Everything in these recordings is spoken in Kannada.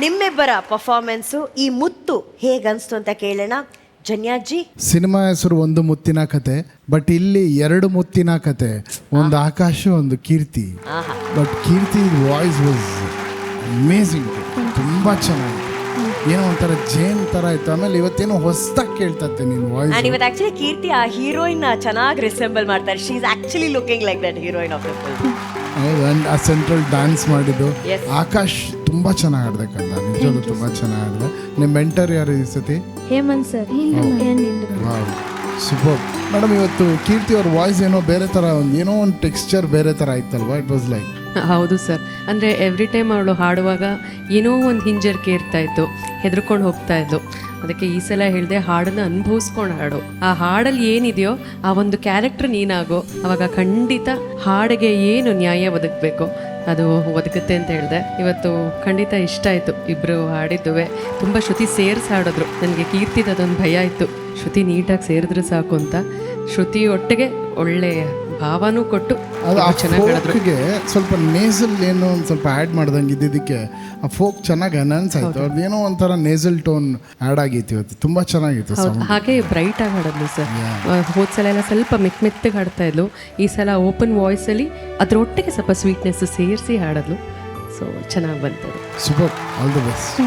ನಿಮ್ಮಿಬ್ಬರ ಪರ್ಫಾರ್ಮೆನ್ಸು ಈ ಮುತ್ತು ಹೇಗನ್ಸ್ತು ಅಂತ ಕೇಳೋಣ. ಜನ್ಯಾಜಿ, ಸಿನಿಮಾ ಹೆಸರು ಒಂದು ಮುತ್ತಿನ ಕತೆ, ಬಟ್ ಇಲ್ಲಿ ಎರಡು ಮುತ್ತಿನ ಕತೆ, ಒಂದು ಆಕಾಶ ಒಂದು Keerthi. But Keerthi voice was amazing, ತುಂಬ ಚೆನ್ನಾಗಿ, ಏನೋ ಒಂಥರ ಜೇನ್ ಥರ ಇತ್ತು. ಆಮೇಲೆ ಇವತ್ತೇನೋ ಹೊಸದಾಗಿ ಕೇಳ್ತತ್ತೆ ನೀನು ವಾಯ್ಸ್. ನಾನು ಇವತ್ತು ಆಕ್ಚುಲಿ ಕೀರ್ತಿ ಆ ಹೀರೋಯಿನ್ ಚೆನ್ನಾಗಿ ರಿಸೆಂಬಲ್ ಮಾಡ್ತಾರೆ. She is actually looking like that heroine of the film. ಆ ಸೆಂಟ್ರಲ್ ಡ್ಯಾನ್ಸ್ ಮಾಡಿದ್ದು Yes. ಆಕಾಶ್ ತುಂಬ ಚೆನ್ನಾಗಿ ಆಡ್ದೆ ಕಂದ, ನಿಜವಾಗ್ಲೂ ತುಂಬ ಚೆನ್ನಾಗಿ ಆಡ್ದೆ. ನಿಮ್ಮ ಮೆಂಟರ್ ಯಾರು ಈ ಸತಿ? Hemant sir. Wow, super madam. ಇವತ್ತು ಕೀರ್ತಿ ಅವ್ರ ವಾಯ್ಸ್ ಏನೋ ಬೇರೆ ಥರ, ಏನೋ ಒಂದು ಟೆಕ್ಸ್ಚರ್ ಬೇರೆ ಥರ ಇತ್ತಲ್ವಾ? It was like. ಹೌದು ಸರ್, ಅಂದರೆ ಎವ್ರಿ ಟೈಮ್ ಅವಳು ಹಾಡುವಾಗ ಏನೋ ಒಂದು ಹಿಂಜರಿಕೆ ಇರ್ತಾ ಇತ್ತು, ಹೆದರ್ಕೊಂಡು ಹೋಗ್ತಾ ಇದ್ಲು. ಅದಕ್ಕೆ ಈ ಸಲ ಹೇಳಿದೆ, ಹಾಡನ್ನು ಅನುಭವಿಸ್ಕೊಂಡು ಹಾಡು. ಆ ಹಾಡಲ್ಲಿ ಏನಿದೆಯೋ ಆ ಒಂದು ಕ್ಯಾರೆಕ್ಟರ್ ನೀನಾಗೋ, ಅವಾಗ ಖಂಡಿತ ಹಾಡಿಗೆ ಏನು ನ್ಯಾಯ ಒದಗಬೇಕು ಅದು ಒದಗುತ್ತೆ ಅಂತ ಹೇಳಿದೆ. ಇವತ್ತು ಖಂಡಿತ ಇಷ್ಟ ಆಯಿತು ಇಬ್ಬರು ಹಾಡಿದ್ದುವೆ. ತುಂಬ ಶ್ರುತಿ ಸೇರಿಸಿ ಹಾಡಿದ್ರು. ನನಗೆ ಕೀರ್ತಿದ ಅದೊಂದು ಭಯ ಇತ್ತು, ಶ್ರುತಿ ನೀಟಾಗಿ ಸೇರಿದ್ರೆ ಸಾಕು ಅಂತ. ಶ್ರುತಿ ಒಟ್ಟಿಗೆ ಒಳ್ಳೆ ಭಾವನೂ ಕೊಟ್ಟು ಅದು ಆ ಚೆನ್ನಾಗಿ ಹೇಳಿದ್ರು. ಫೋಕ್ಗೆ ಸ್ವಲ್ಪ ನೇಸಲ್ ಏನೋ ಒಂದು ಸ್ವಲ್ಪ ಆ್ಯಡ್ ಮಾಡ್ದಂಗೆ ಇದ್ದಿದ್ದಕ್ಕೆ ಆ ಫೋಕ್ ಚೆನ್ನಾಗಿ ಅನೌನ್ಸ್ ಆಯಿತು. ಅವ್ರದ್ದು ಏನೋ ಒಂಥರ ನೇಸಲ್ ಟೋನ್ ಆ್ಯಡ್ ಆಗಿತ್ತು ಇವತ್ತು, ತುಂಬ ಚೆನ್ನಾಗಿತ್ತು ಹೌದು, ಸೌಂಡ್. ಹಾಗೆ ಬ್ರೈಟ್ ಆಗಿ ಹಾಡಿದ್ಲು ಸರ್. ಹೋದ ಸಲ ಎಲ್ಲ ಸ್ವಲ್ಪ ಮೆತ್ತಗೆ ಹಾಡ್ತಾ ಇದ್ಲು. ಈ ಸಲ ಓಪನ್ ವಾಯ್ಸಲ್ಲಿ ಅದರೊಟ್ಟಿಗೆ ಸ್ವಲ್ಪ ಸ್ವೀಟ್ನೆಸ್ ಸೇರಿಸಿ ಹಾಡಿದ್ಲು. ಸೊ ಚೆನ್ನಾಗಿ ಬಂತದು. Super, all the best.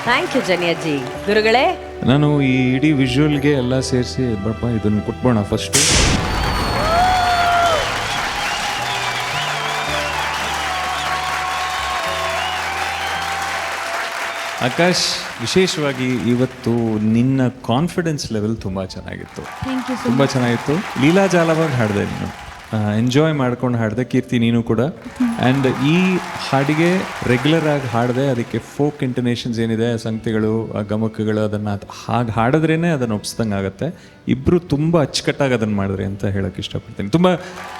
Thank you Janyaji. ಗುರುಗಳೇ, ನಾನು ಈ ಇಡೀ ವಿಜುವಲ್ಗೆ ಎಲ್ಲ ಸೇರಿಸಿ ಬಪ್ಪ ಇದನ್ನು ಕೊಟ್ಬೋಣ ಫಸ್ಟು. ಆಕಾಶ್, ವಿಶೇಷವಾಗಿ ಇವತ್ತು ನಿನ್ನ ಕಾನ್ಫಿಡೆನ್ಸ್ ಲೆವೆಲ್ ತುಂಬ ಚೆನ್ನಾಗಿತ್ತು, ತುಂಬ ಚೆನ್ನಾಗಿತ್ತು. ಲೀಲಾಜಾಲವಾಗಿ ಹಾಡಿದೆ ನೀನು, ಎಂಜಾಯ್ ಮಾಡ್ಕೊಂಡು ಹಾಡಿದೆ. ಕೀರ್ತಿ ನೀನು ಕೂಡ. ಆ್ಯಂಡ್ ಈ ಹಾಡಿಗೆ ರೆಗ್ಯುಲರ್ ಆಗಿ ಹಾಡಿದೆ. ಅದಕ್ಕೆ ಫೋಕ್ ಇಂಟನೇಷನ್ಸ್ ಏನಿದೆ, ಸಂಗತಿಗಳು, ಗಮಕಗಳು, ಅದನ್ನು ಹಾಗೆ ಹಾಡಿದ್ರೇ ಅದನ್ನು ಒಪ್ಸ್ದಂಗೆ ಆಗುತ್ತೆ. ಇಬ್ಬರು ತುಂಬ ಅಚ್ಚುಕಟ್ಟಾಗಿ ಅದನ್ನು ಮಾಡಿದ್ರಿ ಅಂತ ಹೇಳೋಕ್ಕೆ ಇಷ್ಟಪಡ್ತೀನಿ. ತುಂಬ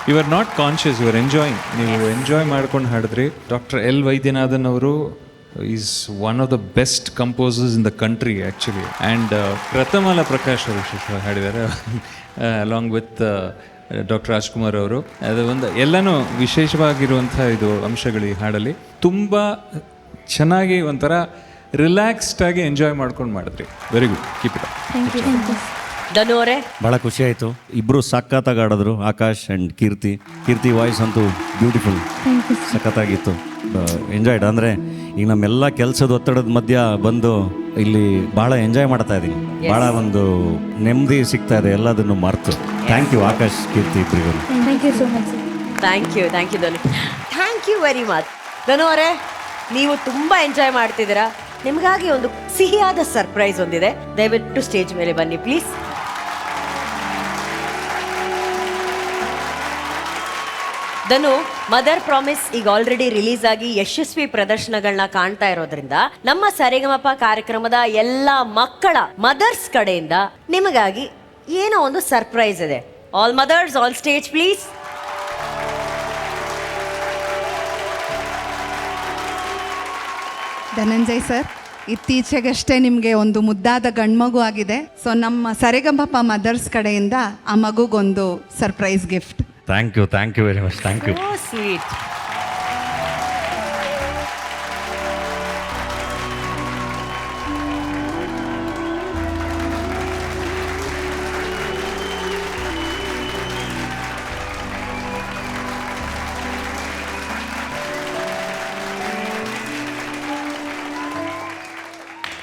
you are not conscious, you are enjoying. ನೀವು ಎಂಜಾಯ್ ಮಾಡ್ಕೊಂಡು ಹಾಡಿದ್ರಿ. ಡಾಕ್ಟರ್ ಎಲ್ ವೈದ್ಯನಾಥನ್ ಅವರು is one of the best composers in the country actually. And ಪ್ರಥಮಲ ಪ್ರಕಾಶ್ ಅವರು ವಿಶೇಷವಾಗಿ ಹಾಡಿದ್ದಾರೆ ಅಲಾಂಗ್ ವಿತ್ ಡಾಕ್ಟರ್ ರಾಜ್ಕುಮಾರ್ ಅವರು. ಅದು ಒಂದು ಎಲ್ಲನೂ ವಿಶೇಷವಾಗಿರುವಂಥ ಇದು ಅಂಶಗಳು ಈ ಹಾಡಲ್ಲಿ. ತುಂಬ ಚೆನ್ನಾಗಿ ಒಂಥರ ರಿಲ್ಯಾಕ್ಸ್ಡ್ ಆಗಿ ಎಂಜಾಯ್ ಮಾಡ್ಕೊಂಡು ಮಾಡಿದ್ರಿ. Very good, keep it up. Dhanu ಅವರೇ, ಭಾಳ ಖುಷಿ ಆಯಿತು. ಇಬ್ಬರು ಸಖತ್ತಾಗಿ ಆಡಿದ್ರು, ಆಕಾಶ್ ಆ್ಯಂಡ್ ಕೀರ್ತಿ. ಕೀರ್ತಿ ವಾಯ್ಸ್ ಅಂತೂ ಬ್ಯೂಟಿಫುಲ್, ಸಖತ್ತಾಗಿತ್ತು. ಎಂಜಾಯ್ಡ್. ಅಂದರೆ ಈಗ ನಮ್ಮೆಲ್ಲ ಕೆಲಸದ ಒತ್ತಡದ ಮಧ್ಯ ಬಂದು ಇಲ್ಲಿ ಭಾಳ ಎಂಜಾಯ್ ಮಾಡ್ತಾ ಇದ್ದೀನಿ. ಭಾಳ ಒಂದು ನೆಮ್ಮದಿ ಸಿಗ್ತಾ ಇದೆ ಎಲ್ಲದನ್ನು ಮರೆತು. ಥ್ಯಾಂಕ್ ಯು ಆಕಾಶ್, ಕೀರ್ತಿ ಇಬ್ಬರಿಗೂ. Thank you so much sir. Thank you Dhanu. Thank you very much. Dhanu ಅವರೇ, ನೀವು ತುಂಬ ಎಂಜಾಯ್ ಮಾಡ್ತಿದ್ದೀರಾ. ನಿಮಗಾಗಿ ಒಂದು ಸಿಹಿಯಾದ ಸರ್ಪ್ರೈಸ್ ಒಂದಿದೆ. ದಯವಿಟ್ಟು ಸ್ಟೇಜ್ ಮೇಲೆ ಬನ್ನಿ ಪ್ಲೀಸ್. ಧನು, ಮದರ್ ಪ್ರಾಮಿಸ್ ಈಗ ಆಲ್ರೆಡಿ ರಿಲೀಸ್ ಆಗಿ ಯಶಸ್ವಿ ಪ್ರದರ್ಶನಗಳನ್ನ ಕಾಣ್ತಾ ಇರೋದ್ರಿಂದ ನಮ್ಮ ಸರಿಗಮಪ ಕಾರ್ಯಕ್ರಮದ ಎಲ್ಲ ಮಕ್ಕಳ ಮದರ್ಸ್ ಕಡೆಯಿಂದ ನಿಮಗಾಗಿ ಏನೋ ಒಂದು ಸರ್ಪ್ರೈಸ್ ಇದೆ. All mothers all stage please. Dhananjay sir, ಇತ್ತೀಚೆಗಷ್ಟೇ ನಿಮಗೆ ಒಂದು ಮುದ್ದಾದ ಗಂಡ್ಮಗು ಆಗಿದೆ. ಸೊ ನಮ್ಮ ಸರಿಗಮಪ ಮದರ್ಸ್ ಕಡೆಯಿಂದ ಆ ಮಗುಗೊಂದು surprise gift. Thank you very much. Thank you. Oh sweet.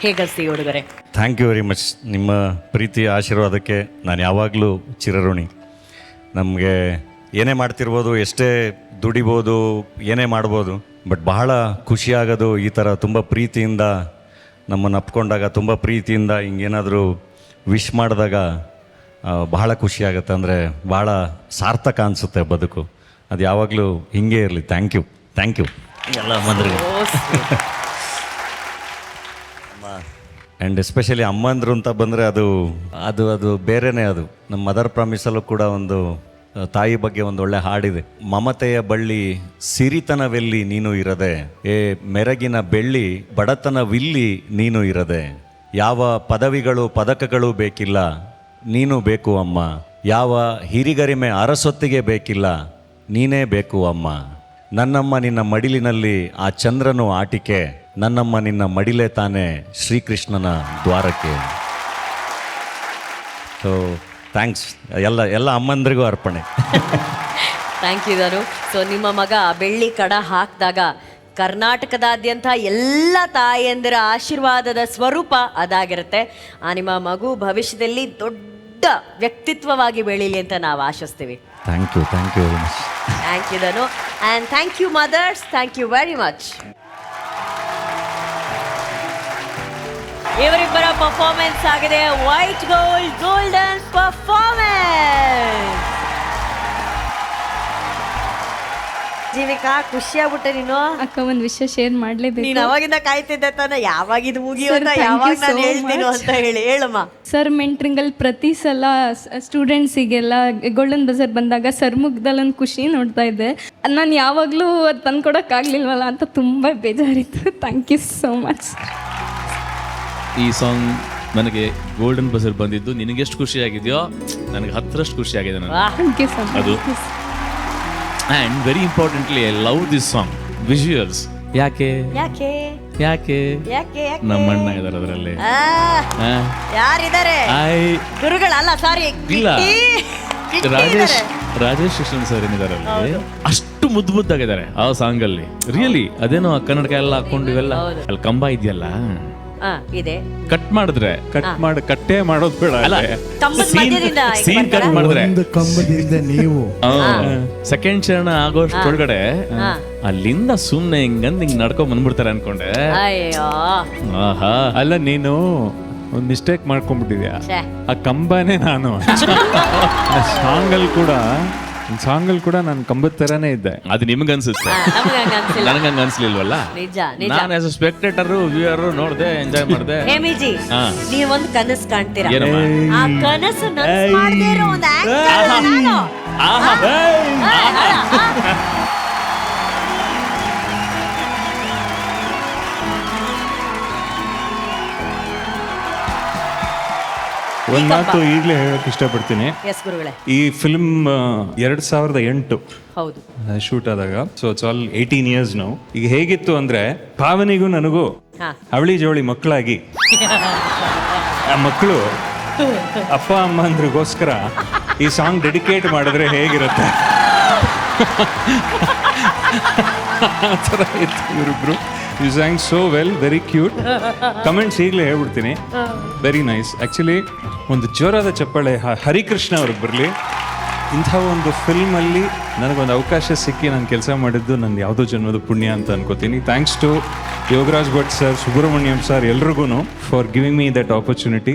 ಹೇಗನ್ಸ್ತಿ ಹುಡುಗರೆ? Thank you very much. ನಿಮ್ಮ ಪ್ರೀತಿ ಆಶೀರ್ವಾದಕ್ಕೆ ನಾನು ಯಾವಾಗಲೂ ಚಿರಋಣಿ. ನಮಗೆ ಏನೇ ಮಾಡ್ತಿರ್ಬೋದು, ಎಷ್ಟೇ ದುಡಿಬೋದು, ಏನೇ ಮಾಡ್ಬೋದು, ಬಟ್ ಬಹಳ ಖುಷಿಯಾಗೋದು ಈ ಥರ ತುಂಬ ಪ್ರೀತಿಯಿಂದ ನಮ್ಮನ್ನು ಅಪ್ಕೊಂಡಾಗ, ತುಂಬ ಪ್ರೀತಿಯಿಂದ ಹಿಂಗೇನಾದರೂ ವಿಶ್ ಮಾಡಿದಾಗ ಬಹಳ ಖುಷಿಯಾಗುತ್ತೆ. ಅಂದರೆ ಭಾಳ ಸಾರ್ಥಕ ಅನಿಸುತ್ತೆ ಬದುಕು. ಅದು ಯಾವಾಗಲೂ ಹೀಗೆ ಇರಲಿ. ಥ್ಯಾಂಕ್ ಯು ಎಲ್ಲ ಮಂದಿರಿಗೆ. ಆ್ಯಂಡ್ ಎಸ್ಪೆಷಲಿ ಅಮ್ಮಂದ್ರು ಅಂತ ಬಂದರೆ ಅದು ಬೇರೆಯೇ. ಅದು ನಮ್ಮ ಮದರ್ ಪ್ರಾಮಿಸಲ್ಲೂ ಕೂಡ ಒಂದು ತಾಯಿ ಬಗ್ಗೆ ಒಂದು ಒಳ್ಳೆ ಹಾಡಿದೆ. ಮಮತೆಯ ಬಳ್ಳಿ ಸಿರಿತನವೆಲ್ಲಿ ನೀನು ಇರದೆ, ಮೆರಗಿನ ಬೆಳ್ಳಿ ಬಡತನವಿಲ್ಲಿ ನೀನು ಇರದೆ, ಯಾವ ಪದವಿಗಳು ಪದಕಗಳು ಬೇಕಿಲ್ಲ ನೀನು ಬೇಕು ಅಮ್ಮ, ಯಾವ ಹಿರಿಗರಿಮೆ ಅರಸೊತ್ತಿಗೆ ಬೇಕಿಲ್ಲ ನೀನೇ ಬೇಕು ಅಮ್ಮ, ನನ್ನಮ್ಮ ನಿನ್ನ ಮಡಿಲಿನಲ್ಲಿ ಆ ಚಂದ್ರನು ಆಟಿಕೆ, ನನ್ನಮ್ಮ ನಿನ್ನ ಮಡಿಲೆ ತಾನೇ ಶ್ರೀಕೃಷ್ಣನ ದ್ವಾರಕ್ಕೆ. ಸೊ ಥ್ಯಾಂಕ್ಸ್ ಎಲ್ಲ ಅಮ್ಮಂದ್ರಿಗೂ ಅರ್ಪಣೆ. Thank you Dhanu. ಸೊ ನಿಮ್ಮ ಮಗ ಬೆಳ್ಳಿ ಕಡ ಹಾಕಿದಾಗ ಕರ್ನಾಟಕದಾದ್ಯಂತ ಎಲ್ಲ ತಾಯಂದಿರ ಆಶೀರ್ವಾದದ ಸ್ವರೂಪ ಅದಾಗಿರುತ್ತೆ. ನಿಮ್ಮ ಮಗು ಭವಿಷ್ಯದಲ್ಲಿ ದೊಡ್ಡ ವ್ಯಕ್ತಿತ್ವವಾಗಿ ಬೆಳೀಲಿ ಅಂತ ನಾವು ಆಶಿಸ್ತೀವಿ. Thank you very much. Thank you Dhanu and thank you mothers. Thank you very much. ಇವರಿಬ್ಬರ ಪರ್ಫಾರ್ಮೆನ್ಸ್ ಆಗಿದೆ white gold golden performance. Jeevika, ಖುಷಿಯಾಗ್ಬಿಟ್ಟೆ ನೀನು. ಅಕ್ಕ ಒಂದು ವಿಷಯ ಶೇರ್ ಮಾಡಲೇಬೇಕು. ನೀನು ಅವಾಗಿಂದ ಕಾಯ್ತಿದ್ದೆ ತಾನೆ, ಯಾವಾಗ ಇದು ಮುಗಿಯುವಂತ, Sir, thank ಯಾವಾಗ you ನಾನು so ಹೇಳ್ತೀನೋ much. ಅಂತ ಹೇಳಿ. ಹೇಳಮ್ಮ. ಸರ್ ಮೆಂಟ್ರಿಂಗಲ್ಲಿ ಪ್ರತಿ ಸಲ ಸ್ಟೂಡೆಂಟ್ಸಿಗೆಲ್ಲ ಗೋಲ್ಡನ್ ಬಜಾರ್ ಬಂದಾಗ ಸರ್ ಮುಗ್ದಲ್ಲಿ ಒಂದು ಖುಷಿ ನೋಡ್ತಾ ಇದ್ದೆ. ನಾನು ಯಾವಾಗಲೂ ಅದು ತಂದ್ಕೊಡೋಕ್ಕಾಗಲಿಲ್ವಲ್ಲ ಅಂತ ತುಂಬ ಬೇಜಾರಿತ್ತು. Thank you so much. ಈ ಸಾಂಗ್ ನನಗೆ ಗೋಲ್ಡನ್ ಬಜರ್ ಬಂದಿದ್ದು ನಿನಗೆ ಎಷ್ಟು ಖುಷಿಯಾಗಿದೆಯೋ ನನಗೆ 10ರಷ್ಟು ಖುಷಿಯಾಗಿದೆ ನನಗೆ. ಥ್ಯಾಂಕ್ ಯು ಸೊ ಅದು much. And very importantly I love this song visuals. ಯಾಕೆ ಯಾಕೆ ಯಾಕೆ ಯಾಕೆ ಯಾಕೆ ನಮ್ಮ ಅಣ್ಣ ಇದಾರೆ ಅದರಲ್ಲಿ. ಯಾರಿದ್ದಾರೆ? ಗುರುಗಳಲ್ಲ, ಸಾರಿ, ಇಲ್ಲ, ರಾಜೇಶ್ ಕೃಷ್ಣನ್ ಸರ್ ಏನಿದಾರಲ್ಲಿ ಅಷ್ಟು ಮುದ್ದಾಗಿದ್ದಾರೆ ಆ ಸಾಂಗ್ ಅಲ್ಲಿ. ರಿಯಲಿ ಅದೇನೋ ಕನ್ನಡಕ ಎಲ್ಲ ಹಾಕೊಂಡು ಇವೆಲ್ಲ ಅಲ್ಲಿ ಕಂಬ ಇದೆಯಲ್ಲ ಇದೆ. ಕಟ್ ಮಾಡಿದ್ರೆ ಕಟ್ಟೆ ಮಾಡೋದು ಬೇಡ. ಅಲ್ಲ, ಕಂಬದ ಮಧ್ಯದಿಂದ ಸೀನ್ ಕಟ್ ಮಾಡಿದ್ರೆ ಒಂದು ಕಂಬದಿಂದ ನೀವು ಸೆಕೆಂಡ್ ಚರಣ ಆಗೋಷ್ಟೊಳಗಡೆ ಅಲ್ಲಿಂದ ಸುಮ್ನೆ ಹಿಂಗ್ ನಡ್ಕೊಂಡ್ ಬಂದ್ಬಿಡ್ತಾರೆ ಅನ್ಕೊಂಡೆ. ಅಯ್ಯೋ, ಆಹಾ, ಅಲ್ಲ, ನೀನು ಒಂದು ಮಿಸ್ಟೇಕ್ ಮಾಡ್ಕೊಂಡ್ಬಿಟ್ಟಿದ್ಯಾ. ಛೆ. ಆ ಕಂಬನೇ ನಾನು. ಸಾಂಗಲ್ ಕೂಡ ನಾನು ಕಂಬದ ತರಾನೇ ಇದ್ದೆ. ಅದು ನಿಮ್ಗೆ ಅನ್ಸುತ್ತೆ, ನಮ್ಗೆ ಹಂಗ ಅನ್ಸಿಲ್ಲ. ನನಗೆ ಹಂಗ ಅನ್ಸ್ಲಿಲ್ವಲ್ಲ. ನಿಜ ನಿಜ. ನಾನು ಆಸ್ ಅ ಸ್ಪೆಕ್ಟೇಟರ್ ವ್ಯೂಯರ್ ನೋಡ್ದೆ, ಎಂಜಾಯ್ ಮಾಡ್ದೆ. ಹೇಮಿಜಿ, ಹಾ. ನೀವೊಂದು ಕನಸು ಕಾಣ್ತೀರಾ. ಏನಮ್ಮ? ಆ ಕನಸು ನನಸು ಮಾಡದೇ ಇರೋ ಒಂದು actor ನಾನು. ಆಹಾ. ಒಂದು ಮಾತು ಈಗಲೇ ಹೇಳಕ್ ಇಷ್ಟಪಡ್ತೀನಿ. ಎಸ್ ಗುರುಗಳೇ. ಈ ಫಿಲ್ಮ್ 2008 ಹೌದು. ಶೂಟ್ ಆದಾಗ, ಸೊ ಇಟ್ಸ್ ಆಲ್ 18 years ನಾವು. ಈಗ ಹೇಗಿತ್ತು ಅಂದ್ರೆ, ಭಾವನಿಗೂ ನನಗೂ ಹಾ. ಅವಳಿ ಜೋಳಿ ಮಕ್ಕಳಾಗಿ ಆ ಮಕ್ಕಳು ಅಪ್ಪ ಅಮ್ಮ ಅಂದ್ರಿಗೋಸ್ಕರ ಈ ಸಾಂಗ್ ಡೆಡಿಕೇಟ್ ಮಾಡಿದ್ರೆ ಹೇಗಿರುತ್ತೆ ಆ ಥರ ಇತ್ತು ಇವರಿಬ್ರು. You sang so well, very cute. Comments ಈಗಲೇ ಹೇಳ್ಬಿಡ್ತೀನಿ, ವೆರಿ ನೈಸ್. ಆ್ಯಕ್ಚುಲಿ ಒಂದು ಜೋರಾದ ಚಪ್ಪಾಳೆ ಹರಿಕೃಷ್ಣ ಅವ್ರಿಗೆ ಬರಲಿ. ಇಂಥ ಒಂದು ಫಿಲ್ಮಲ್ಲಿ ನನಗೊಂದು ಅವಕಾಶ ಸಿಕ್ಕಿ ನಾನು ಕೆಲಸ ಮಾಡಿದ್ದು ನನ್ನ ಯಾವುದೋ ಜನ್ಮದ ಪುಣ್ಯ ಅಂತ ಅನ್ಕೋತೀನಿ. Thanks to Yogaraj Bhat sir, Subrahmanyam sir, ಎಲ್ರಿಗೂ for giving me that opportunity.